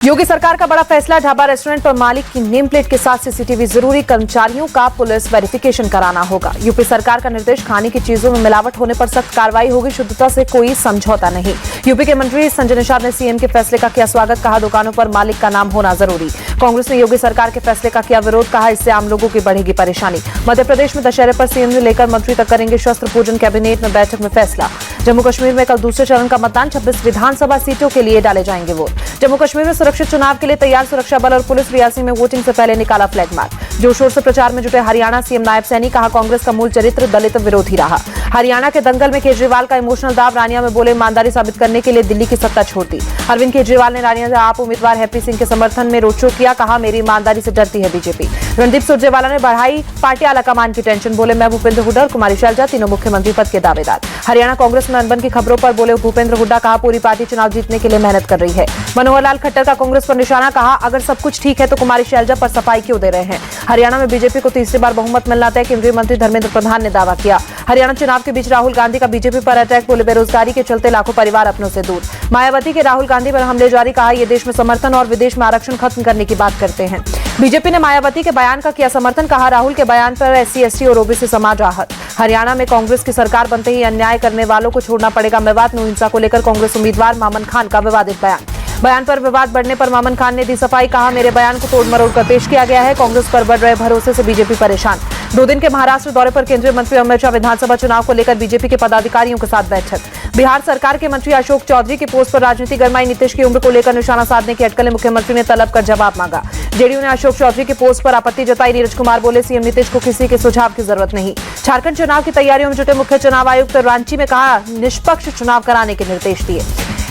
योगी सरकार का बड़ा फैसला, ढाबा रेस्टोरेंट पर मालिक की नेम प्लेट के साथ सीसीटीवी जरूरी, कर्मचारियों का पुलिस वेरिफिकेशन कराना होगा। यूपी सरकार का निर्देश, खाने की चीजों में मिलावट होने पर सख्त कार्रवाई होगी, शुद्धता से कोई समझौता नहीं। यूपी के मंत्री संजय निषाद ने सीएम के फैसले का किया स्वागत, कहा दुकानों पर मालिक का नाम होना जरूरी। कांग्रेस ने योगी सरकार के फैसले का किया विरोध, कहा इससे आम लोगों की बढ़ेगी परेशानी। मध्य प्रदेश में दशहरे पर सीएम से लेकर मंत्री तक करेंगे शस्त्र पूजन, कैबिनेट में बैठक में फैसला। जम्मू कश्मीर में कल दूसरे चरण का मतदान, 26 विधानसभा सीटों के लिए डाले जाएंगे वोट। जम्मू कश्मीर में सुरक्षित चुनाव के लिए तैयार सुरक्षा बल और पुलिस, रियासी में वोटिंग से पहले निकाला फ्लैग मार्च। जोर शोर से प्रचार में जुटे हरियाणा सीएम नायब सैनी, कहा कांग्रेस का मूल चरित्र दलित विरोधी रहा। हरियाणा के दंगल में केजरीवाल का इमोशनल दाव, रानिया में बोले ईमानदारी साबित करने के लिए दिल्ली की सत्ता छोड़ दी। अरविंद केजरीवाल ने रानिया से आप उम्मीदवार हैप्पी सिंह के समर्थन में रोड शो किया, कहा मेरी ईमानदारी से डरती है बीजेपी। रणदीप सुरजेवाला ने बढ़ाई पार्टी आलाकमान की टेंशन, बोले मैं भूपेंद्र हुड्डा और कुमारी शैलजा तीनों मुख्यमंत्री पद के दावेदार। हरियाणा कांग्रेस में अनबन की खबरों पर बोले भूपेंद्र हुड्डा, कहा पूरी पार्टी चुनाव जीतने के लिए मेहनत कर रही है। मनोहर लाल खट्टर का कांग्रेस पर निशाना, कहा अगर सब कुछ ठीक है तो कुमारी शैलजा पर सफाई क्यों दे रहे हैं। हरियाणा में बीजेपी को तीसरी बार बहुमत मिलना तय, केंद्रीय मंत्री धर्मेंद्र प्रधान ने दावा किया। हरियाणा चुनाव के बीच राहुल गांधी का बीजेपी पर अटैक, बोले बेरोजगारी के चलते लाखों परिवार अपनों से दूर। मायावती के राहुल गांधी पर हमले जारी, कहा ये देश में समर्थन और विदेश में आरक्षण खत्म करने की बात करते हैं। बीजेपी ने मायावती के बयान का किया समर्थन, कहा राहुल के बयान पर एससी एसटी और ओबीसी समाज आहत। हरियाणा में कांग्रेस की सरकार बनते ही अन्याय करने वालों को छोड़ना पड़ेगा। मेवात में हिंसा को लेकर कांग्रेस उम्मीदवार मामन खान का विवादित बयान पर विवाद बढ़ने पर मामन खान ने दी सफाई, कहा मेरे बयान को तोड़ मरोड़ कर पेश किया गया है। कांग्रेस पर बढ़ रहे भरोसे से बीजेपी परेशान। 2 दिन के महाराष्ट्र दौरे पर केंद्रीय मंत्री अमित शाह, विधानसभा चुनाव को लेकर बीजेपी के पदाधिकारियों के साथ बैठक। बिहार सरकार के मंत्री अशोक चौधरी की पोस्ट पर राजनीति गरमाई, नीतीश की उम्र को लेकर निशाना साधने की अटकलें, मुख्यमंत्री ने तलब कर जवाब मांगा। जेडीयू ने अशोक चौधरी की पोस्ट पर आपत्ति जताई, नीरज कुमार बोले सीएम नीतीश को किसी के सुझाव की जरूरत नहीं। झारखंड चुनाव की तैयारियों में जुटे मुख्य चुनाव आयुक्त रांची में, कहा निष्पक्ष चुनाव कराने के निर्देश दिए।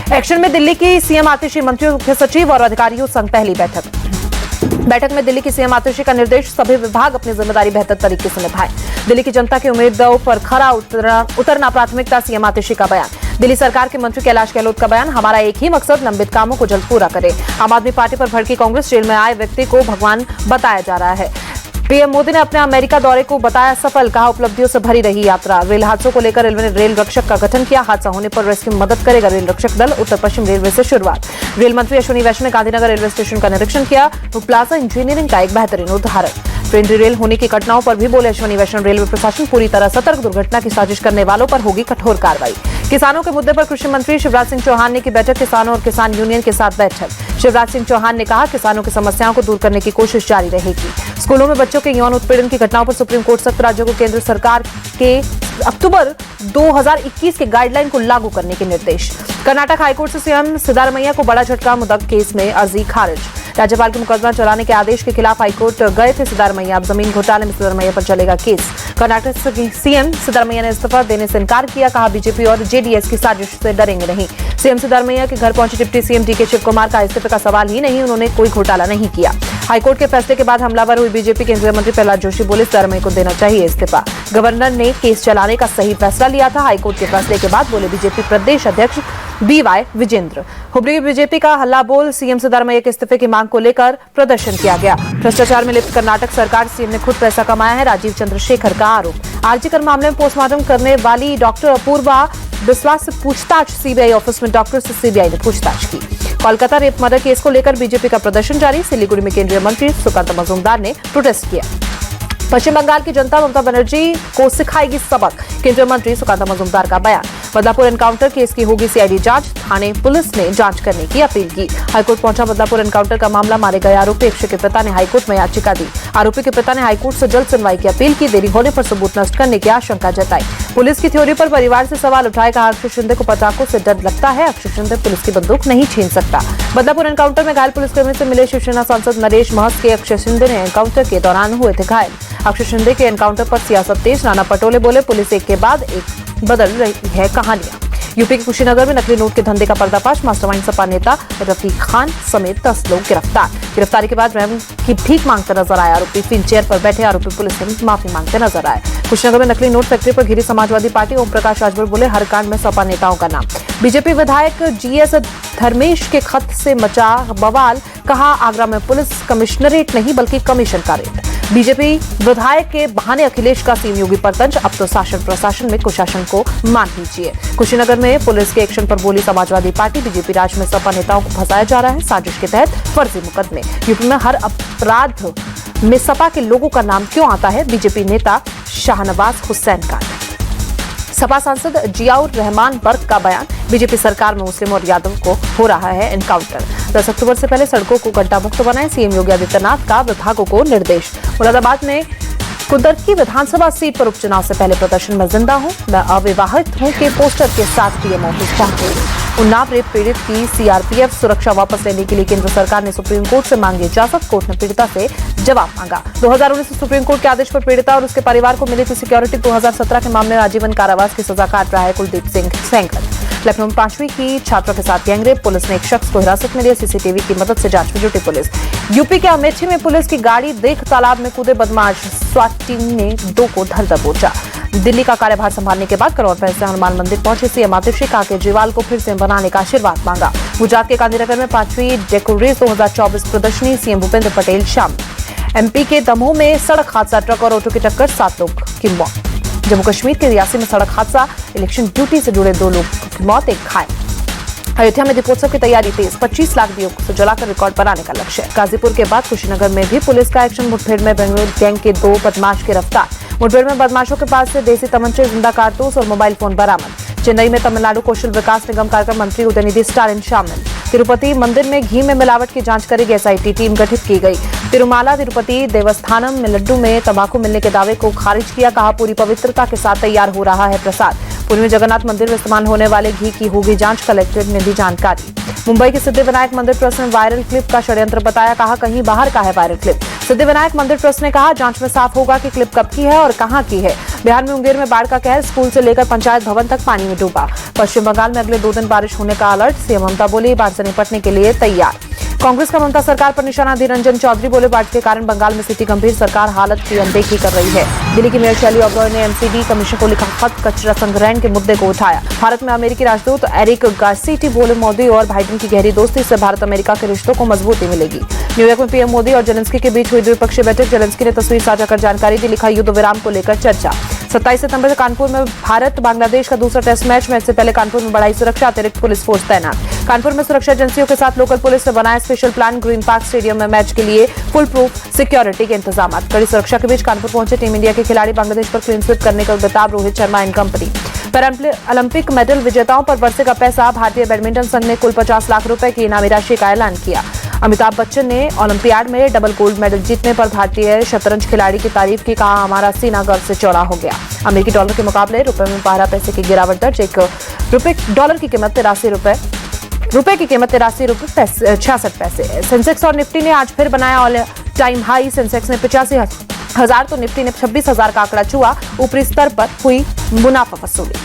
एक्शन में दिल्ली की सीएम आतिशी, मंत्रियों, मुख्य सचिव और अधिकारियों संग पहली बैठक में दिल्ली की सीएम आतिशी का निर्देश, सभी विभाग अपनी जिम्मेदारी बेहतर तरीके से निभाएं। दिल्ली की जनता की उम्मीदों पर खरा उतरना प्राथमिकता, सीएम आतिशी का बयान। दिल्ली सरकार के मंत्री कैलाश गहलोत का बयान, हमारा एक ही मकसद, लंबित कामों को जल्द पूरा करें। आम आदमी पार्टी पर भड़की कांग्रेस, जेल में आए व्यक्ति को भगवान बताया जा रहा है। पीएम मोदी ने अपने अमेरिका दौरे को बताया सफल, कहा उपलब्धियों से भरी रही यात्रा। रेल हादसों को लेकर रेलवे ने रेल रक्षक का गठन किया, हादसा होने पर रेस्क्यू में मदद करेगा रेल रक्षक दल। उत्तर पश्चिम रेलवे से शुरुआत, रेल मंत्री अश्विनी वैष्णव ने गांधीनगर रेलवे स्टेशन का निरीक्षण किया, तो प्लाजा इंजीनियरिंग का एक बेहतरीन उदाहरण। ट्रेन डिरेल होने की घटनाओं पर भी बोले अश्विनी वैष्णव, रेलवे प्रशासन पूरी तरह सतर्क, दुर्घटना की साजिश करने वालों पर होगी कठोर कार्रवाई। किसानों के मुद्दे पर कृषि मंत्री शिवराज सिंह चौहान ने की बैठक, किसानों और किसान यूनियन के साथ बैठक। शिवराज सिंह चौहान ने कहा किसानों की समस्याओं को दूर करने की कोशिश जारी रहेगी। स्कूलों में बच्चों के यौन उत्पीड़न की घटनाओं पर सुप्रीम कोर्ट सख्त, राज्यों को केंद्र सरकार के अक्टूबर 2021 के गाइडलाइन को लागू करने के निर्देश। कर्नाटक हाईकोर्ट से सीएम सिद्धारमैया को बड़ा झटका, मुद्दा केस में अर्जी खारिज। राज्यपाल के मुकदमा चलाने के आदेश के खिलाफ हाईकोर्ट गए थे सिद्धारमैया, अब जमीन घोटाले में सिद्धारमैया पर चलेगा केस। कर्नाटक सीएम सिद्धारमैया ने इस्तीफा देने से इनकार किया, कहा बीजेपी और जेडीएस की साजिश से डरेंगे नहीं। सीएम सिद्धारमैया के घर पहुंचे डिप्टी सीएम डीके शिव कुमार का इस्तीफे का सवाल ही नहीं, उन्होंने कोई घोटाला नहीं किया। हाईकोर्ट के फैसले के बाद हमलावर हुई बीजेपी, केंद्रीय मंत्री प्रहलाद जोशी बोले सिद्धारमैया को देना चाहिए इस्तीफा। गवर्नर ने केस चलाने का सही फैसला लिया था, हाईकोर्ट के फैसले के बाद, बोले बीजेपी प्रदेश अध्यक्ष बीवाई विजेंद्र। हुबली बीजेपी का हल्ला बोल, सीएम सिद्धारमैया के इस्तीफे की मांग को लेकर प्रदर्शन किया गया। भ्रष्टाचार में लिप्त कर्नाटक सरकार, सीएम ने खुद पैसा कमाया है, राजीव चंद्रशेखर का आरोप। आरजीकर मामले में पोस्टमार्टम करने वाली डॉक्टर अपूर्वा विश्वास से पूछताछ, सीबीआई ऑफिस में डॉक्टर से सीबीआई ने पूछताछ की। कोलकाता रेप मर्डर केस को लेकर बीजेपी का प्रदर्शन जारी, सिलीगुड़ी में केंद्रीय मंत्री सुकांत मजूमदार ने प्रोटेस्ट किया। पश्चिम बंगाल की जनता ममता बनर्जी को सिखाएगी सबक, केंद्रीय मंत्री सुकांत मजूमदार का बयान। बदलापुर एनकाउंटर केस की होगी सीआईडी जांच, थाने पुलिस ने जांच करने की अपील की। हाईकोर्ट पहुंचा बदलापुर एनकाउंटर का मामला, मारे गए आरोपी अक्षय के पिता ने हाईकोर्ट में याचिका दी। आरोपी के पिता ने हाईकोर्ट से जल्द सुनवाई की अपील की, देरी होने पर सबूत नष्ट करने की आशंका जताई। पुलिस की थ्योरी पर परिवार से सवाल उठाए, कहा अक्षय शिंदे को पटाखों से डर लगता है, अक्षय शिंदे पुलिस की बंदूक नहीं छीन सकता। बदलापुर एनकाउंटर में घायल पुलिसकर्मी से मिले शिवसेना सांसद नरेश महस के अक्षय शिंदे ने एनकाउंटर के दौरान हुए थे घायल। अक्षय शिंदे के एनकाउंटर पर सियासत तेज, नाना पटोले बोले पुलिस एक के बाद एक बदल रही है कहानियां। यूपी के कुशीनगर में नकली नोट के धंधे का पर्दाफाश, मास्टरमाइंड सपा नेता रफीक खान समेत 10 लोग गिरफ्तार। गिरफ्तारी के बाद रैम की भीख मांगते नजर आए आरोपी, फिर चेयर पर बैठे आरोपी पुलिस से माफी मांगते नजर आए। कुशीनगर में नकली नोट फैक्ट्री पर घिरी समाजवादी पार्टी, ओम प्रकाश राजभर बोले हर कांड में सपा नेताओं का नाम। बीजेपी विधायक जीएस धर्मेश के खत से मचा बवाल, कहा आगरा में पुलिस कमिश्नरेट नहीं बल्कि कमीशन का रेट। बीजेपी विधायक के बहाने अखिलेश का सीएम योगी पर तंज, अब तो शासन प्रशासन में कुशासन को मान लीजिए। कुशीनगर में पुलिस के एक्शन पर बोली समाजवादी पार्टी, बीजेपी राज में सपा नेताओं को फंसाया जा रहा है साजिश के तहत फर्जी मुकदमे। यूपी में हर अपराध में सपा के लोगों का नाम क्यों आता है, बीजेपी नेता शाहनवाज हुसैन का। सपा सांसद जियाउर रहमान बर्क का बयान, बीजेपी सरकार में मुस्लिम और यादव को हो रहा है एनकाउंटर। 10 अक्टूबर से पहले सड़कों को गड्ढा मुक्त बनाएं, सीएम योगी आदित्यनाथ का विभागों को निर्देश। मुरादाबाद में कुदरकी विधानसभा सीट पर उपचुनाव से पहले प्रदर्शन में जिंदा हूं, मैं अविवाहित हूं के पोस्टर के साथ पीएम ऑफिस पहुंचे। उन्नाव रेप पीड़ित की सीआरपीएफ सुरक्षा वापस लेने के लिए केंद्र सरकार ने सुप्रीम कोर्ट से मांगी इजाजत, कोर्ट ने पीड़िता से जवाब मांगा। 2019 में सुप्रीम कोर्ट के आदेश पर पीड़िता और उसके परिवार को मिली थी सिक्योरिटी। 2017 के मामले में आजीवन कारावास की सजा काट रहा है कुलदीप सिंह सेंगर। लखनऊ में 5वीं की छात्रों के साथ गैंगरेप, पुलिस ने एक शख्स को हिरासत में लिया, सीसीटीवी की मदद से जांच में जुटी पुलिस। यूपी के अमेठी में पुलिस की गाड़ी देख तालाब में कूदे बदमाश, स्वाट टीम ने 2 को धर दबोचा। दिल्ली का कार्यभार संभालने के बाद करोड़ पैसे हनुमान मंदिर पहुंचे सीएम आतिशी, कहा केजरीवाल को फिर से बनाने का आशीर्वाद मांगा। गुजरात के गांधीनगर में 5वीं डेकोरेस 2024 प्रदर्शनी, सीएम भूपेंद्र पटेल शामिल। एमपी के दमोह में सड़क हादसा, ट्रक और ऑटो की टक्कर, 7 लोग की मौत। जम्मू कश्मीर के रियासी में सड़क हादसा, इलेक्शन ड्यूटी से जुड़े 2 लोग की मौत, 1 घायल। अयोध्या में दीपोत्सव की तैयारी तेज, 25 लाख दीयों को जलाकर रिकॉर्ड बनाने का लक्ष्य। गाजीपुर के बाद कुशीनगर में भी पुलिस का एक्शन, मुठभेड़ में बेंगलुरु गैंग के 2 बदमाश गिरफ्तार। मुठभेड़ में बदमाशों के पास से देसी तमंचे, जिंदा कारतूस और मोबाइल फोन बरामद। चेन्नई में तमिलनाडु कौशल विकास निगम कार्यक्रम मंत्री उदयनिधि स्टालिन शामिल। तिरुपति मंदिर में घी में मिलावट की जांच करेगी एसआईटी टीम गठित की गई। तिरुमाला तिरुपति देवस्थानम में लड्डू में तंबाकू मिलने के दावे को खारिज किया, कहा पूरी पवित्रता के साथ तैयार हो रहा है प्रसाद। पुरी में जगन्नाथ मंदिर में इस्तेमाल होने वाले घी की होगी जांच, कलेक्टर ने दी जानकारी। मुंबई के सिद्धिविनायक मंदिर ट्रस्ट ने वायरल क्लिप का षड्यंत्र बताया, कहा कहीं बाहर का है वायरल क्लिप। सिद्धिविनायक मंदिर ट्रस्ट ने कहा जांच में साफ होगा कि क्लिप कब की है और कहां की है। बिहार में मुंगेर में बाढ़ का कहर, स्कूल से लेकर पंचायत भवन तक पानी में डूबा। पश्चिम बंगाल में अगले 2 दिन बारिश होने का अलर्ट, सीएम ममता बोली बाढ़ से निपटने के लिए तैयार। कांग्रेस का ममता सरकार पर निशाना, धीर रंजन चौधरी बोले बाढ़ के कारण बंगाल में स्थिति गंभीर, सरकार हालत की अनदेखी कर रही है। दिल्ली की मेयर शैली ओबरॉय ने एमसीडी कमीशन को लिखा खत, कचरा संग्रहण के मुद्दे को उठाया। भारत में अमेरिकी राजदूत एरिक गार्सिटी बोले मोदी और बाइडेन की गहरी दोस्ती से भारत अमेरिका के रिश्तों को मजबूती मिलेगी। न्यूयॉर्क में पीएम मोदी और जेलेंस्की के बीच हुई द्विपक्षीय बैठक, जेलेंस्की ने तस्वीर साझा कर जानकारी दी, लिखा युद्ध विराम को लेकर चर्चा। 27 सितंबर से कानपुर में भारत बांग्लादेश का दूसरा टेस्ट मैच से पहले कानपुर में बढ़ाई सुरक्षा, अतिरिक्त पुलिस फोर्स तैनात। कानपुर में सुरक्षा एजेंसियों के साथ लोकल पुलिस ने बनाया special plan, green park stadium में मैच के लिए फुल प्रूफ सिक्योरिटी के इंतजाम। कड़ी सुरक्षा के बीच कानपुर पहुंचे टीम इंडिया के खिलाड़ी, बांग्लादेश पर क्लीन स्वीप करने का बेताब Rohit Sharma and company. Olympic medal विजेताओं पर बरसे का पैसा, भारतीय बैडमिंटन संघ ने कुल 50 लाख रुपए की इनामी राशि का ऐलान किया। अमिताभ बच्चन ने ओलंपियाड में डबल गोल्ड मेडल जीतने पर भारतीय शतरंज खिलाड़ी की तारीफ की, कहा हमारा सीना गर्व से चौड़ा हो गया। अमेरिकी डॉलर के मुकाबले रुपए में 12 पैसे की गिरावट दर्ज, डॉलर की कीमत 83 रुपए, रुपए की कीमत 83 रुपए 66 पैसे। सेंसेक्स और निफ्टी ने आज फिर बनाया ऑल टाइम हाई, सेंसेक्स ने 85,000 तो निफ्टी ने 26,000 का आंकड़ा छुआ, ऊपरी स्तर पर हुई मुनाफा वसूली।